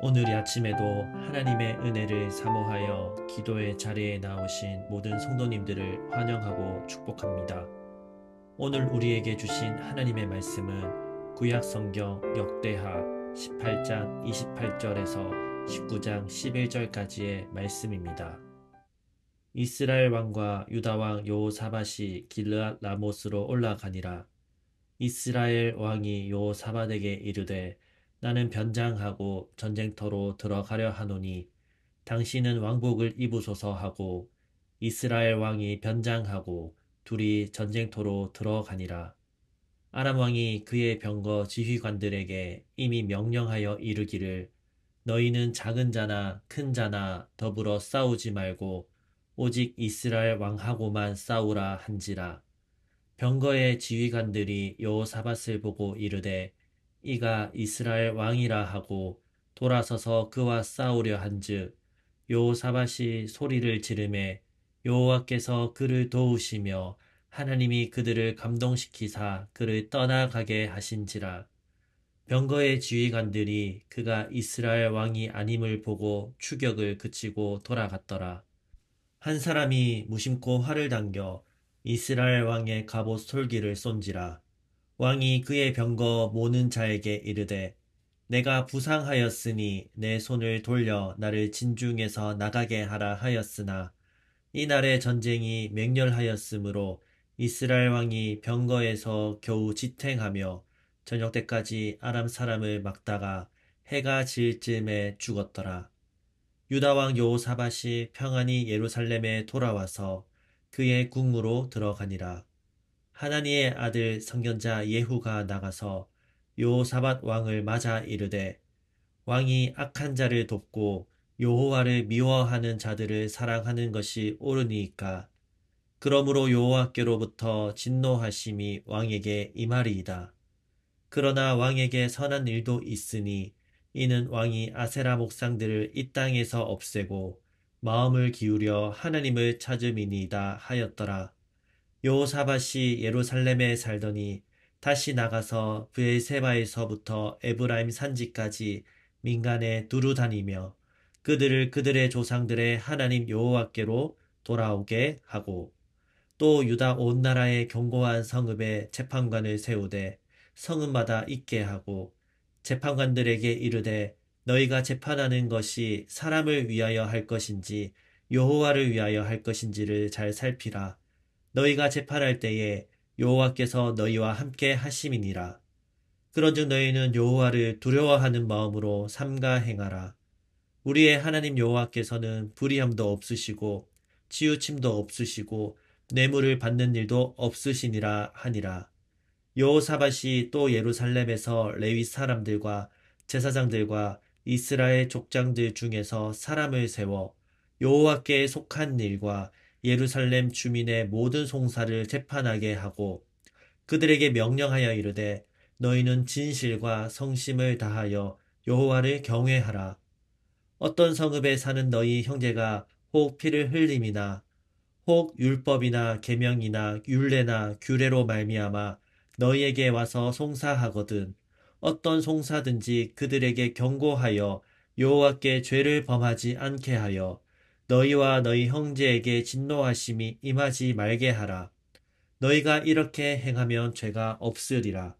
오늘 아침에도 하나님의 은혜를 사모하여 기도의 자리에 나오신 모든 성도님들을 환영하고 축복합니다. 오늘 우리에게 주신 하나님의 말씀은 구약성경 역대하 18장 28절에서 19장 11절까지의 말씀입니다. 이스라엘 왕과 유다 왕 여호사밧이 길르앗 라못으로 올라가니라. 이스라엘 왕이 여호사밧에게 이르되 나는 변장하고 전쟁터로 들어가려 하노니 당신은 왕복을 입으소서 하고 이스라엘 왕이 변장하고 둘이 전쟁터로 들어가니라. 아람 왕이 그의 병거 지휘관들에게 이미 명령하여 이르기를 너희는 작은 자나 큰 자나 더불어 싸우지 말고 오직 이스라엘 왕하고만 싸우라 한지라. 병거의 지휘관들이 여호사밧을 보고 이르되 이가 이스라엘 왕이라 하고 돌아서서 그와 싸우려 한즉 여호사밧이 소리를 지르매 여호와께서 그를 도우시며 하나님이 그들을 감동시키사 그를 떠나가게 하신지라. 병거의 지휘관들이 그가 이스라엘 왕이 아님을 보고 추격을 그치고 돌아갔더라. 한 사람이 무심코 활을 당겨 이스라엘 왕의 갑옷 솔기를 쏜지라. 왕이 그의 병거 모는 자에게 이르되 내가 부상하였으니 내 손을 돌려 나를 진중에서 나가게 하라 하였으나 이날의 전쟁이 맹렬하였으므로 이스라엘 왕이 병거에서 겨우 지탱하며 저녁 때까지 아람 사람을 막다가 해가 질 즈음에 죽었더라. 유다 왕 여호사밧이 평안히 예루살렘에 돌아와서 그의 궁으로 들어가니라. 하나니의 아들 선견자 예후가 나가서 여호사밧 왕을 맞아 이르되 왕이 악한 자를 돕고 여호와를 미워하는 자들을 사랑하는 것이 옳으니까 그러므로 여호와께로부터 진노하심이 왕에게 임하리이다. 그러나 왕에게 선한 일도 있으니 이는 왕이 아세라 목상들을 이 땅에서 없애고 마음을 기울여 하나님을 찾음이니이다 하였더라. 여호사밧이 예루살렘에 살더니 다시 나가서 브엘세바에서부터 에브라임 산지까지 민간에 두루 다니며 그들을 그들의 조상들의 하나님 여호와께로 돌아오게 하고 또 유다 온 나라의 견고한 성읍에 재판관을 세우되 성읍마다 있게 하고 재판관들에게 이르되 너희가 재판하는 것이 사람을 위하여 할 것인지 여호와를 위하여 할 것인지를 잘 살피라. 너희가 재판할 때에 여호와께서 너희와 함께 하심이니라. 그런즉 너희는 여호와를 두려워하는 마음으로 삼가 행하라. 우리의 하나님 여호와께서는 불의함도 없으시고 치우침도 없으시고 뇌물을 받는 일도 없으시니라 하니라. 여호사밧이 또 예루살렘에서 레위 사람들과 제사장들과 이스라엘 족장들 중에서 사람을 세워 여호와께 속한 일과 예루살렘 주민의 모든 송사를 재판하게 하고 그들에게 명령하여 이르되 너희는 진실과 성심을 다하여 여호와를 경외하라. 어떤 성읍에 사는 너희 형제가 혹 피를 흘림이나 혹 율법이나 계명이나 율례나 규례로 말미암아 너희에게 와서 송사하거든 어떤 송사든지 그들에게 경고하여 여호와께 죄를 범하지 않게 하여 너희와 너희 형제에게 진노하심이 임하지 말게 하라. 너희가 이렇게 행하면 죄가 없으리라.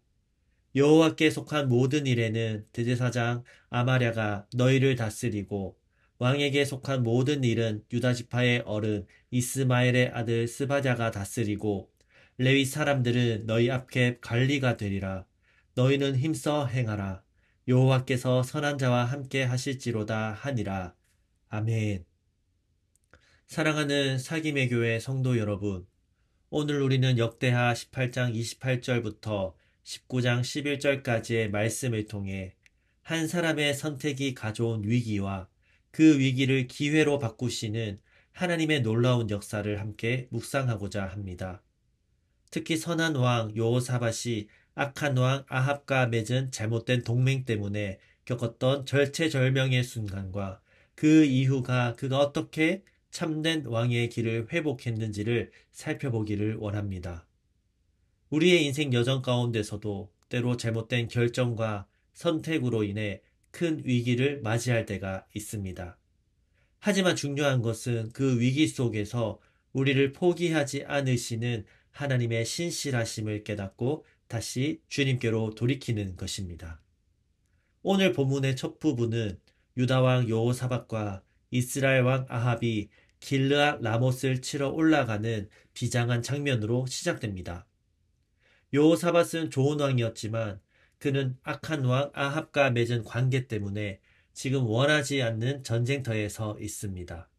여호와께 속한 모든 일에는 대제사장 아마랴가 너희를 다스리고 왕에게 속한 모든 일은 유다 지파의 어른 이스마엘의 아들 스바랴가 다스리고 레위 사람들은 너희 앞에 관리가 되리라. 너희는 힘써 행하라. 여호와께서 선한 자와 함께 하실지로다 하니라. 아멘. 사랑하는 사김의 교회 성도 여러분, 오늘 우리는 역대하 18장 28절부터 19장 11절까지의 말씀을 통해 한 사람의 선택이 가져온 위기와 그 위기를 기회로 바꾸시는 하나님의 놀라운 역사를 함께 묵상하고자 합니다. 특히 선한 왕 여호사밧이 악한 왕 아합과 맺은 잘못된 동맹 때문에 겪었던 절체절명의 순간과 그 이후가 그가 어떻게 참된 왕의 길을 회복했는지를 살펴보기를 원합니다. 우리의 인생 여정 가운데서도 때로 잘못된 결정과 선택으로 인해 큰 위기를 맞이할 때가 있습니다. 하지만 중요한 것은 그 위기 속에서 우리를 포기하지 않으시는 하나님의 신실하심을 깨닫고 다시 주님께로 돌이키는 것입니다. 오늘 본문의 첫 부분은 유다 왕 여호사밧과 이스라엘 왕 아합이 길르앗 라못을 치러 올라가는 비장한 장면으로 시작됩니다. 여호사밧은 좋은 왕이었지만 그는 악한 왕 아합과 맺은 관계 때문에 지금 원하지 않는 전쟁터에 서 있습니다.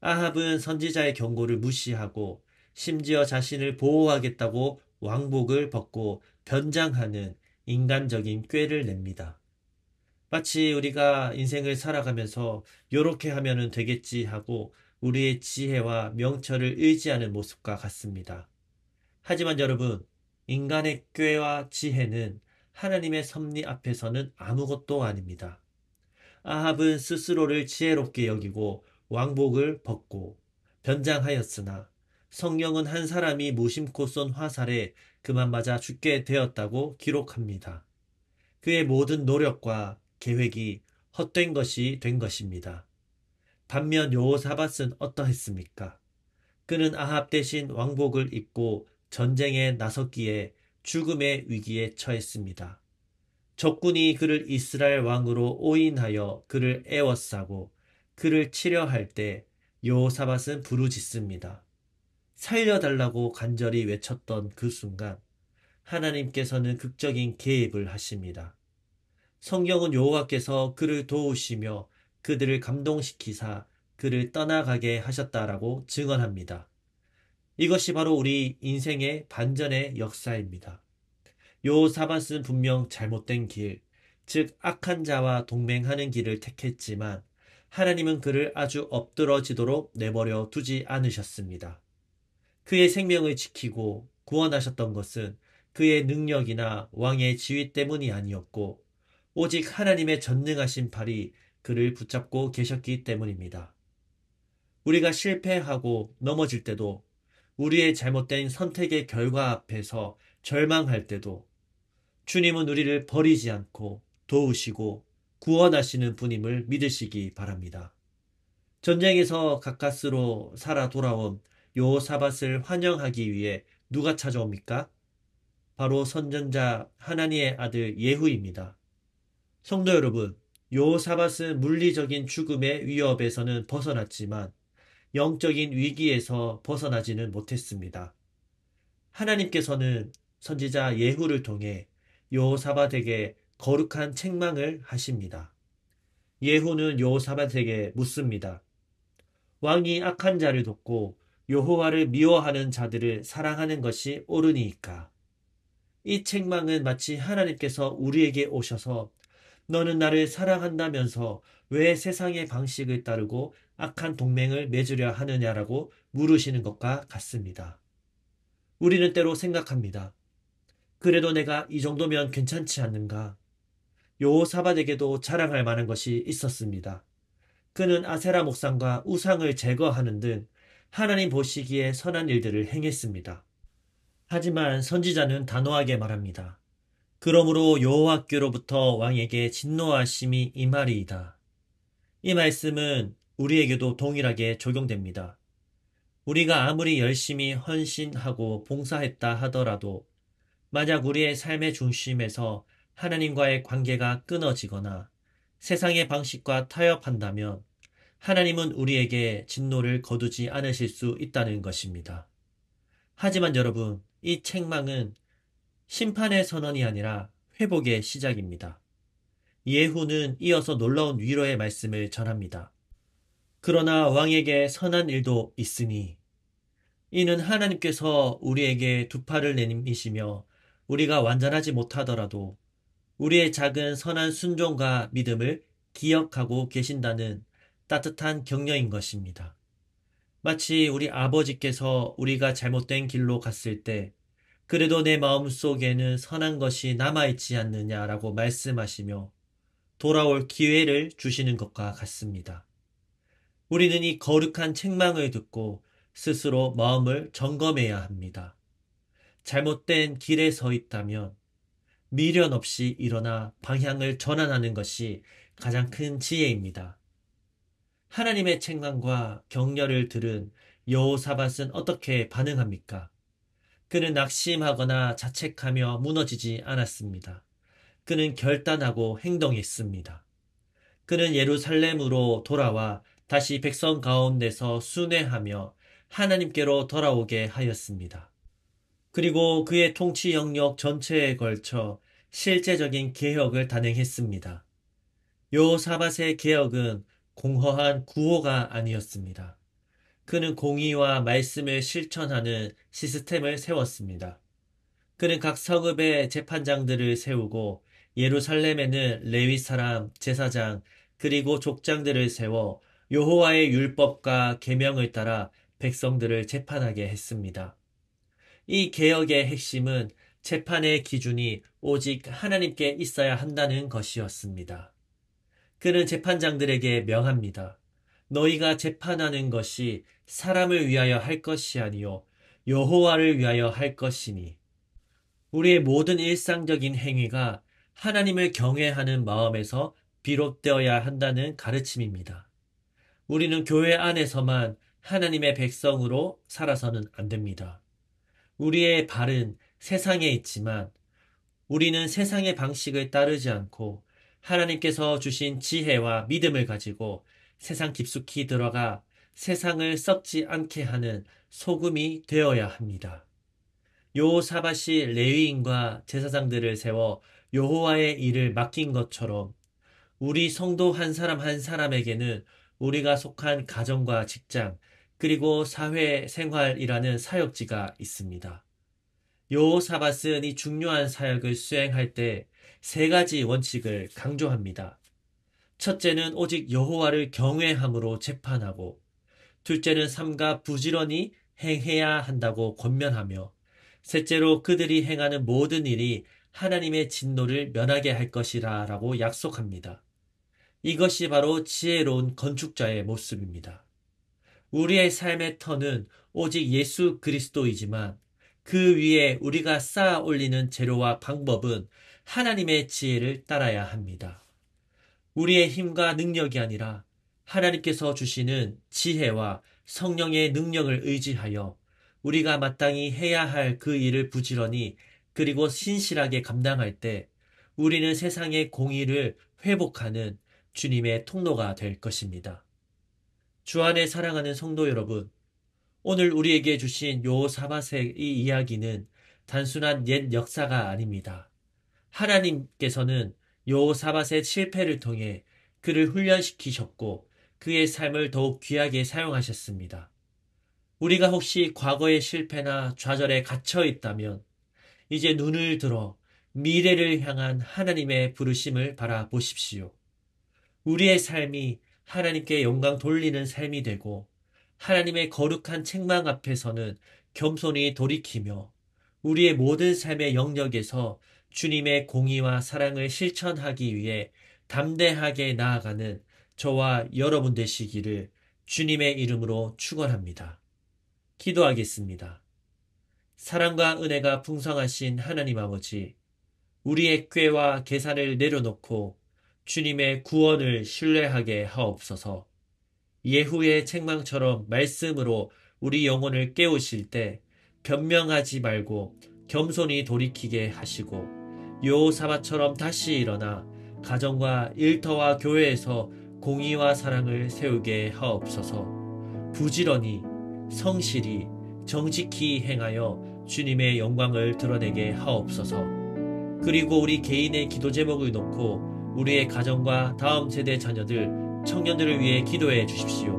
아합은 선지자의 경고를 무시하고 심지어 자신을 보호하겠다고 왕복을 벗고 변장하는 인간적인 꾀를 냅니다. 마치 우리가 인생을 살아가면서 요렇게 하면 되겠지 하고 우리의 지혜와 명철을 의지하는 모습과 같습니다. 하지만 여러분, 인간의 꾀와 지혜는 하나님의 섭리 앞에서는 아무것도 아닙니다. 아합은 스스로를 지혜롭게 여기고 왕복을 벗고 변장하였으나 성경은 한 사람이 무심코 쏜 화살에 그만 맞아 죽게 되었다고 기록합니다. 그의 모든 노력과 계획이 헛된 것이 된 것입니다. 반면 여호사밧은 어떠했습니까? 그는 아합 대신 왕복을 입고 전쟁에 나섰기에 죽음의 위기에 처했습니다. 적군이 그를 이스라엘 왕으로 오인하여 그를 애워싸고 그를 치려 할 때 여호사밧은 부르짖습니다. 살려달라고 간절히 외쳤던 그 순간 하나님께서는 극적인 개입을 하십니다. 성경은 여호와께서 그를 도우시며 그들을 감동시키사 그를 떠나가게 하셨다라고 증언합니다. 이것이 바로 우리 인생의 반전의 역사입니다. 여호사밧은 분명 잘못된 길, 즉 악한 자와 동맹하는 길을 택했지만 하나님은 그를 아주 엎드러지도록 내버려 두지 않으셨습니다. 그의 생명을 지키고 구원하셨던 것은 그의 능력이나 왕의 지위 때문이 아니었고 오직 하나님의 전능하신 팔이 그를 붙잡고 계셨기 때문입니다. 우리가 실패하고 넘어질 때도 우리의 잘못된 선택의 결과 앞에서 절망할 때도 주님은 우리를 버리지 않고 도우시고 구원하시는 분임을 믿으시기 바랍니다. 전쟁에서 가까스로 살아 돌아온 여호사밧을 환영하기 위해 누가 찾아옵니까? 바로 선전자 하나님의 아들 예후입니다. 성도 여러분, 여호사밧은 물리적인 죽음의 위협에서는 벗어났지만 영적인 위기에서 벗어나지는 못했습니다. 하나님께서는 선지자 예후를 통해 여호사밧에게 거룩한 책망을 하십니다. 예후는 여호사밧에게 묻습니다. 왕이 악한 자를 돕고 여호와를 미워하는 자들을 사랑하는 것이 옳으니이까? 이 책망은 마치 하나님께서 우리에게 오셔서 너는 나를 사랑한다면서 왜 세상의 방식을 따르고 악한 동맹을 맺으려 하느냐라고 물으시는 것과 같습니다. 우리는 때로 생각합니다. 그래도 내가 이 정도면 괜찮지 않는가? 여호사밧에게도 자랑할 만한 것이 있었습니다. 그는 아세라 목상과 우상을 제거하는 등 하나님 보시기에 선한 일들을 행했습니다. 하지만 선지자는 단호하게 말합니다. 그러므로 여호와께로부터 왕에게 진노하심이 임하리이다. 이 말씀은 우리에게도 동일하게 적용됩니다. 우리가 아무리 열심히 헌신하고 봉사했다 하더라도 만약 우리의 삶의 중심에서 하나님과의 관계가 끊어지거나 세상의 방식과 타협한다면 하나님은 우리에게 진노를 거두지 않으실 수 있다는 것입니다. 하지만 여러분, 이 책망은 심판의 선언이 아니라 회복의 시작입니다. 예후는 이어서 놀라운 위로의 말씀을 전합니다. 그러나 왕에게 선한 일도 있으니 이는 하나님께서 우리에게 두 팔을 내미시며 우리가 완전하지 못하더라도 우리의 작은 선한 순종과 믿음을 기억하고 계신다는 따뜻한 격려인 것입니다. 마치 우리 아버지께서 우리가 잘못된 길로 갔을 때 그래도 내 마음속에는 선한 것이 남아있지 않느냐라고 말씀하시며 돌아올 기회를 주시는 것과 같습니다. 우리는 이 거룩한 책망을 듣고 스스로 마음을 점검해야 합니다. 잘못된 길에 서 있다면 미련 없이 일어나 방향을 전환하는 것이 가장 큰 지혜입니다. 하나님의 책망과 격려를 들은 여호사밧은 어떻게 반응합니까? 그는 낙심하거나 자책하며 무너지지 않았습니다. 그는 결단하고 행동했습니다. 그는 예루살렘으로 돌아와 다시 백성 가운데서 순회하며 하나님께로 돌아오게 하였습니다. 그리고 그의 통치 영역 전체에 걸쳐 실제적인 개혁을 단행했습니다. 여호사밧의 개혁은 공허한 구호가 아니었습니다. 그는 공의와 말씀을 실천하는 시스템을 세웠습니다. 그는 각 성읍에 재판장들을 세우고 예루살렘에는 레위 사람, 제사장, 그리고 족장들을 세워 여호와의 율법과 계명을 따라 백성들을 재판하게 했습니다. 이 개혁의 핵심은 재판의 기준이 오직 하나님께 있어야 한다는 것이었습니다. 그는 재판장들에게 명합니다. 너희가 재판하는 것이 사람을 위하여 할 것이 아니요 여호와를 위하여 할 것이니. 우리의 모든 일상적인 행위가 하나님을 경외하는 마음에서 비롯되어야 한다는 가르침입니다. 우리는 교회 안에서만 하나님의 백성으로 살아서는 안 됩니다. 우리의 발은 세상에 있지만 우리는 세상의 방식을 따르지 않고 하나님께서 주신 지혜와 믿음을 가지고 세상 깊숙이 들어가 세상을 썩지 않게 하는 소금이 되어야 합니다. 여호사밧이 레위인과 제사장들을 세워 여호와의 일을 맡긴 것처럼 우리 성도 한 사람 한 사람에게는 우리가 속한 가정과 직장 그리고 사회 생활이라는 사역지가 있습니다. 여호사밧은 이 중요한 사역을 수행할 때 세 가지 원칙을 강조합니다. 첫째는 오직 여호와를 경외함으로 재판하고, 둘째는 삼가 부지런히 행해야 한다고 권면하며, 셋째로 그들이 행하는 모든 일이 하나님의 진노를 면하게 할 것이라 라고 약속합니다. 이것이 바로 지혜로운 건축자의 모습입니다. 우리의 삶의 터는 오직 예수 그리스도이지만 그 위에 우리가 쌓아 올리는 재료와 방법은 하나님의 지혜를 따라야 합니다. 우리의 힘과 능력이 아니라 하나님께서 주시는 지혜와 성령의 능력을 의지하여 우리가 마땅히 해야 할 그 일을 부지런히 그리고 신실하게 감당할 때 우리는 세상의 공의를 회복하는 주님의 통로가 될 것입니다. 주 안에 사랑하는 성도 여러분, 오늘 우리에게 주신 여호사밧의 이 이야기는 단순한 옛 역사가 아닙니다. 하나님께서는 여호사밧의 실패를 통해 그를 훈련시키셨고 그의 삶을 더욱 귀하게 사용하셨습니다. 우리가 혹시 과거의 실패나 좌절에 갇혀 있다면 이제 눈을 들어 미래를 향한 하나님의 부르심을 바라보십시오. 우리의 삶이 하나님께 영광 돌리는 삶이 되고 하나님의 거룩한 책망 앞에서는 겸손히 돌이키며 우리의 모든 삶의 영역에서 주님의 공의와 사랑을 실천하기 위해 담대하게 나아가는 저와 여러분 되시기를 주님의 이름으로 축원합니다. 기도하겠습니다. 사랑과 은혜가 풍성하신 하나님 아버지, 우리의 꾀와 계산을 내려놓고 주님의 구원을 신뢰하게 하옵소서. 예후의 책망처럼 말씀으로 우리 영혼을 깨우실 때 변명하지 말고 겸손히 돌이키게 하시고 여호사밧처럼 다시 일어나 가정과 일터와 교회에서 공의와 사랑을 세우게 하옵소서. 부지런히 성실히 정직히 행하여 주님의 영광을 드러내게 하옵소서. 그리고 우리 개인의 기도 제목을 놓고 우리의 가정과 다음 세대 자녀들, 청년들을 위해 기도해 주십시오.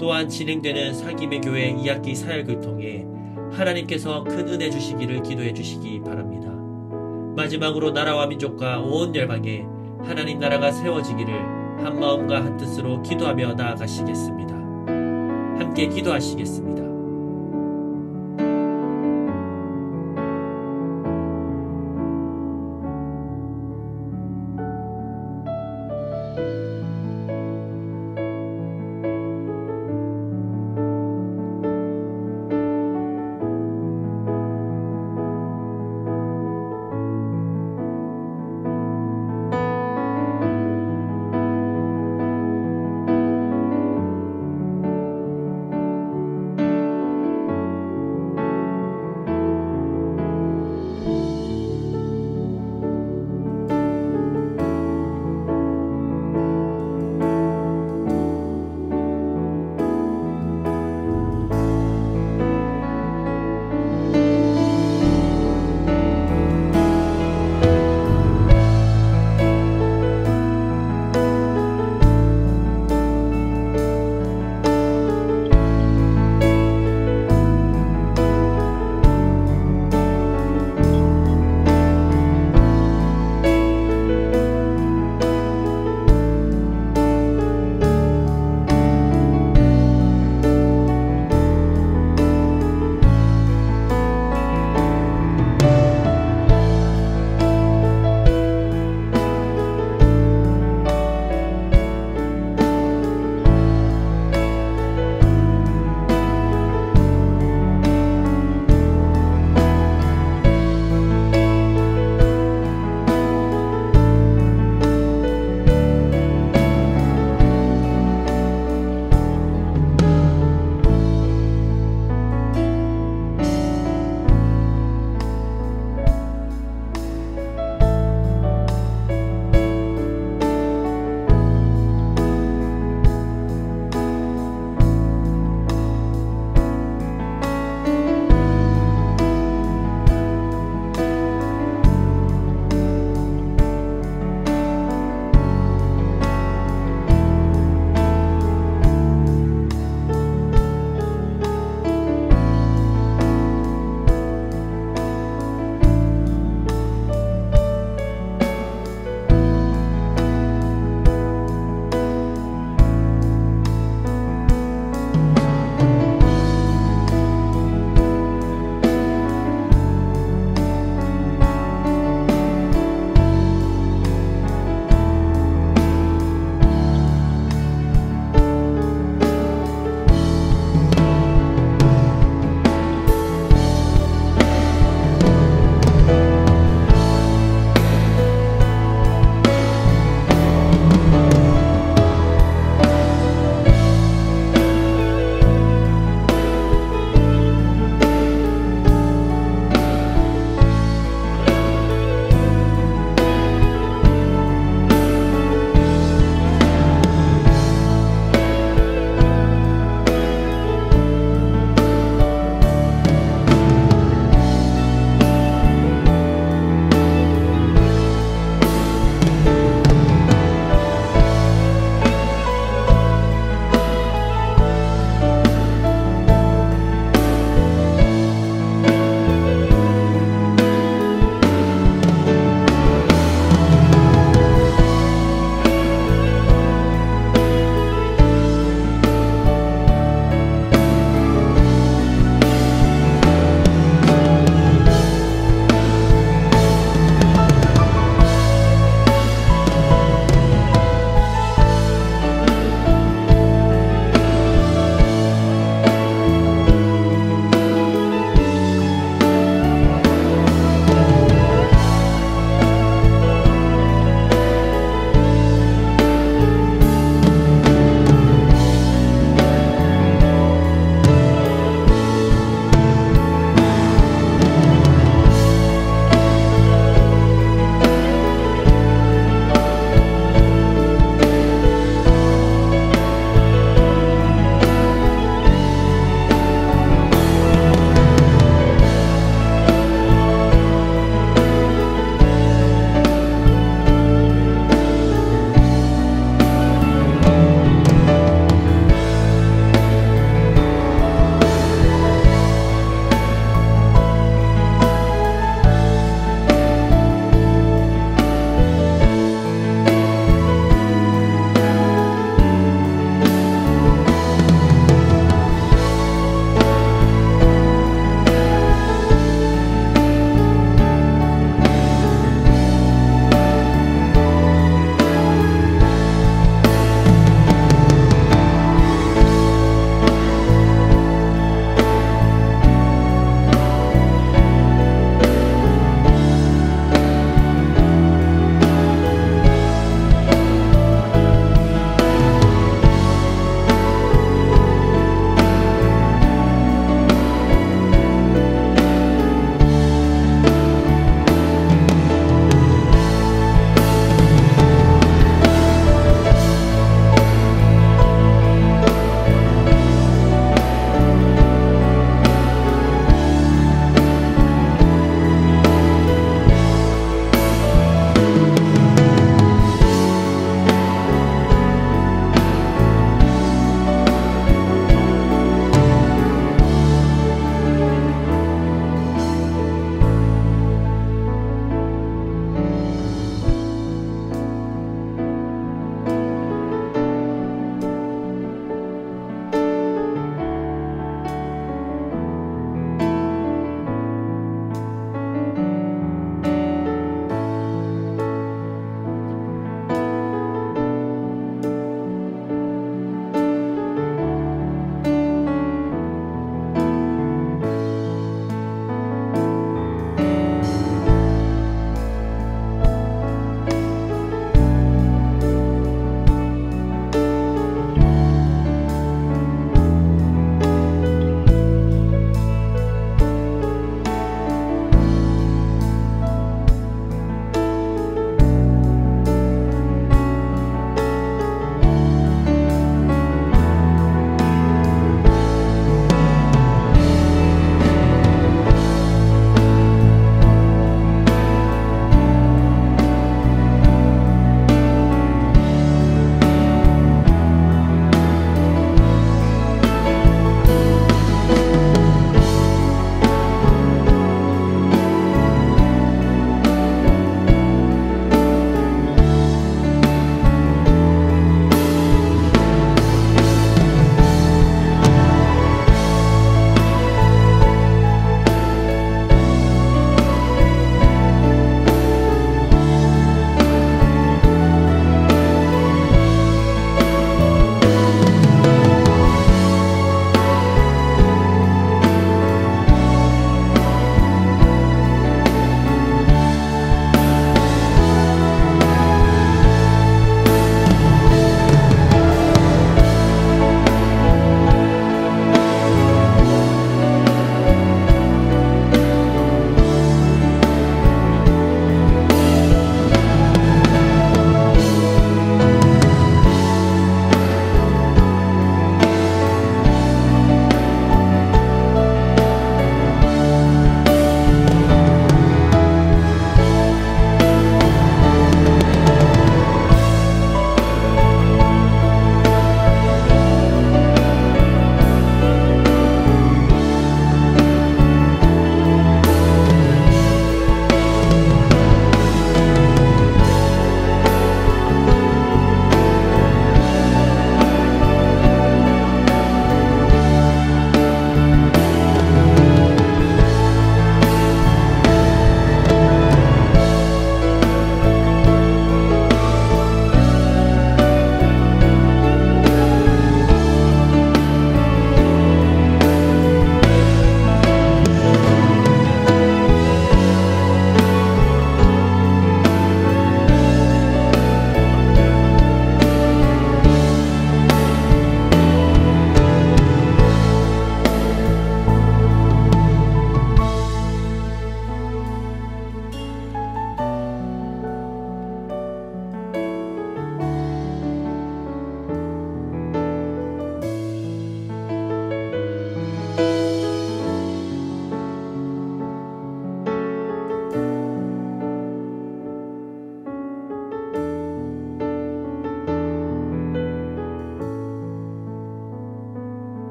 또한 진행되는 사김의 교회 2학기 사역을 통해 하나님께서 큰 은혜 주시기를 기도해 주시기 바랍니다. 마지막으로 나라와 민족과 온 열방에 하나님 나라가 세워지기를 한 마음과 한 뜻으로 기도하며 나아가시겠습니다. 함께 기도하시겠습니다.